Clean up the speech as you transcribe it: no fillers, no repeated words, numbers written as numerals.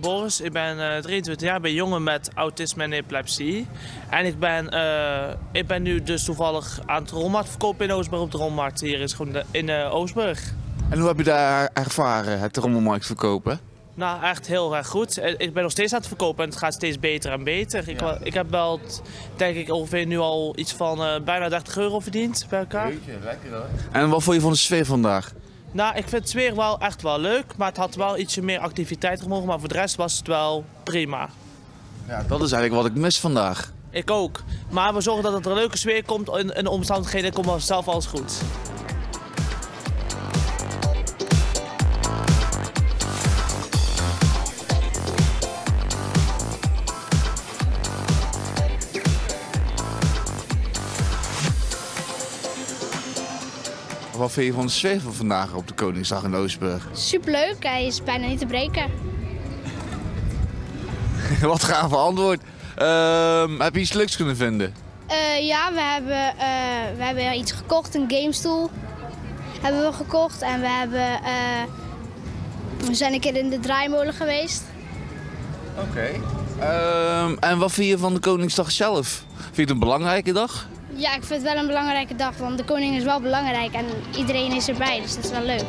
Boris, ik ben 23 jaar, ik ben jongen met autisme en epilepsie. En ik ben nu dus toevallig aan het rommelmarkt verkopen in Oostburg op de rommelmarkt hier in Oostburg. En hoe heb je daar ervaren, het rommelmarkt verkopen? Nou, echt heel erg goed. Ik ben nog steeds aan het verkopen en het gaat steeds beter en beter. Ik heb wel, denk ik, ongeveer nu al iets van bijna 30 euro verdiend bij elkaar. Jeetje, lekker hoor. En wat vond je van de sfeer vandaag? Nou, ik vind het weer wel echt wel leuk, maar het had wel ietsje meer activiteit gemogen. Maar voor de rest was het wel prima. Ja, dat is eigenlijk wat ik mis vandaag. Ik ook. Maar we zorgen dat het er een leuke sfeer komt in de omstandigheden, komt vanzelf alles goed. Wat vind je van de sfeer van vandaag op de Koningsdag in Oostburg? Superleuk, hij is bijna niet te breken. Wat gaaf antwoord. Heb je iets leuks kunnen vinden? Ja, we hebben iets gekocht, een gamestoel hebben we gekocht. En we zijn een keer in de draaimolen geweest. Oké. En wat vind je van de Koningsdag zelf? Vind je het een belangrijke dag? Ja, ik vind het wel een belangrijke dag, want de koning is wel belangrijk en iedereen is erbij, dus dat is wel leuk.